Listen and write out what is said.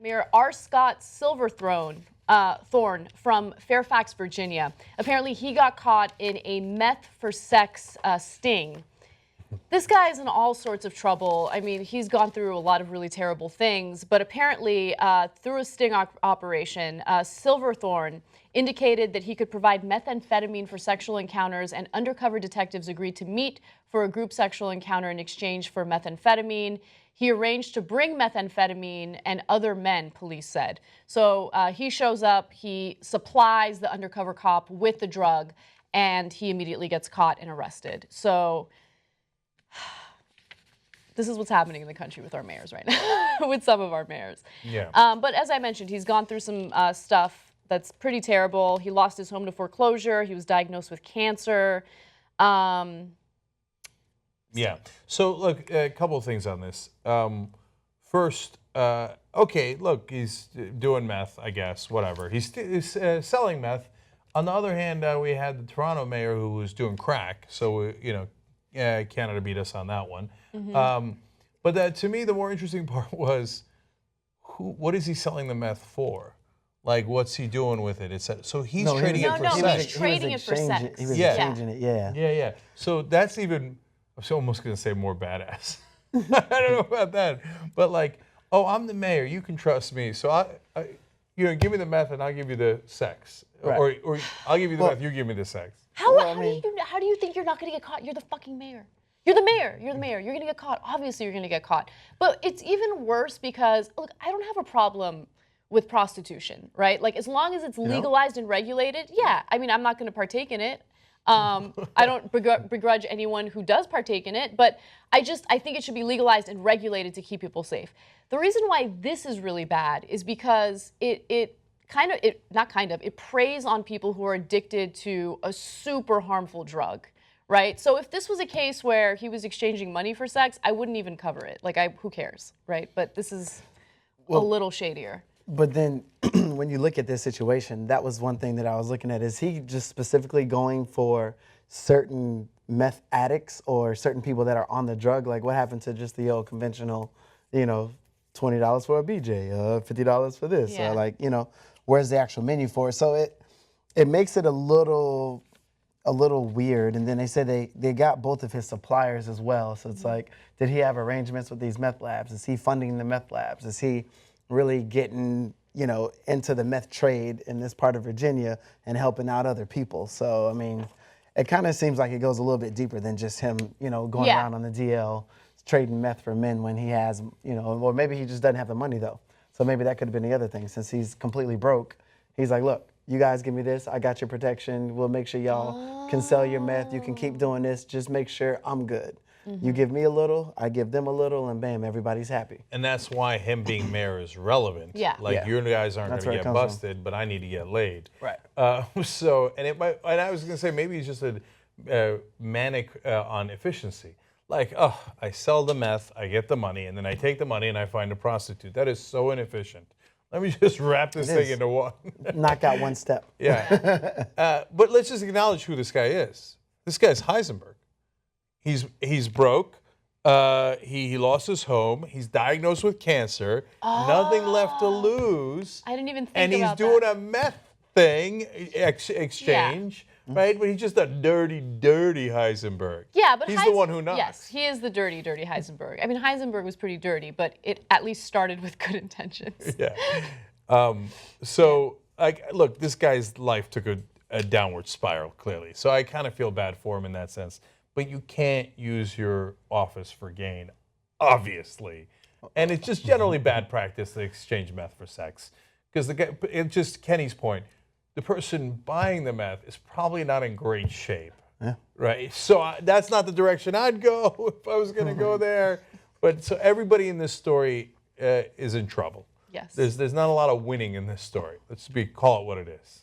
Mayor R. Scott Silverthorne Thorne from Fairfax, Virginia. Apparently, he got caught in a meth for sex sting. This guy is in all sorts of trouble. I mean, he's gone through a lot of really terrible things, but apparently, through a sting operation, Silverthorne indicated that he could provide methamphetamine for sexual encounters, and undercover detectives agreed to meet for a group sexual encounter in exchange for methamphetamine. He arranged to bring methamphetamine and other men, police said. So he shows up, he supplies the undercover cop with the drug, and he immediately gets caught and arrested. So this is what's happening in the country with our mayors right now, with some of our mayors. Yeah. But as I mentioned, he's gone through some stuff that's pretty terrible. He lost his home to foreclosure. He was diagnosed with cancer. Yeah. So, look, a couple of things on this. First, okay, look, he's doing meth, I guess, whatever. He's selling meth. On the other hand, we had the Toronto mayor who was doing crack. So, Canada beat us on that one. Mm-hmm. But to me, the more interesting part was, what is he selling the meth for? Like, what's he doing with it? So he's trading it for sex. He's trading it for sex. He was exchanging it, yeah. Yeah. So that's even, I was almost going to say more badass. I don't know about that. But like, oh, I'm the mayor. You can trust me. So, give me the meth and I'll give you the sex. Right. Or I'll give you the meth, you give me the sex. How do you think you're not going to get caught? You're the fucking mayor. You're the mayor. You're the mayor. You're going to get caught. Obviously, you're going to get caught. But it's even worse because, look, I don't have a problem with prostitution, right? Like, as long as it's legalized and regulated, yeah. I mean, I'm not going to partake in it. I don't begrudge anyone who does partake in it, but I think it should be legalized and regulated to keep people safe. The reason why this is really bad is because it preys on people who are addicted to a super harmful drug, right? So if this was a case where he was exchanging money for sex, I wouldn't even cover it. Like, who cares, right? But this is a little shadier. But then when you look at this situation, that was one thing that I was looking at. Is he just specifically going for certain meth addicts or certain people that are on the drug? Like, what happened to just the old conventional, $20 for a BJ, $50 for this? Yeah. Or where's the actual menu for it? So it makes it a little weird. And then they said they got both of his suppliers as well. So it's like, did he have arrangements with these meth labs? Is he funding the meth labs? Is he really getting, into the meth trade in this part of Virginia and helping out other people? So, I mean, it kind of seems like it goes a little bit deeper than just him, going around on the DL trading meth for men when he has, or maybe he just doesn't have the money though. So maybe that could have been the other thing. Since he's completely broke, he's like, look, you guys give me this, I got your protection. We'll make sure y'all can sell your meth. You can keep doing this. Just make sure I'm good. Mm-hmm. You give me a little, I give them a little, and bam, everybody's happy. And that's why him being mayor is relevant. Yeah. You guys aren't going to get busted, but I need to get laid. Right. And I was going to say maybe he's just a manic on efficiency. Like, I sell the meth, I get the money, and then I take the money and I find a prostitute. That is so inefficient. Let me just wrap this thing into one. Knock out one step. Yeah. But let's just acknowledge who this guy is. This guy's Heisenberg. He's broke. He lost his home. He's diagnosed with cancer. Nothing left to lose. I didn't even think about that. And he's doing a meth thing, exchange, right? But he's just a dirty, dirty Heisenberg. Yeah, but he's the one who knocks. Yes, he is the dirty, dirty Heisenberg. I mean, Heisenberg was pretty dirty, but it at least started with good intentions. Yeah. Look, this guy's life took a downward spiral, clearly. So I kind of feel bad for him in that sense. But you can't use your office for gain, obviously. And it's just generally bad practice to exchange meth for sex. Because it's just Kenny's point, the person buying the meth is probably not in great shape. Yeah. Right? So that's not the direction I'd go if I was going to go there. But so everybody in this story is in trouble. Yes. There's not a lot of winning in this story. Call it what it is.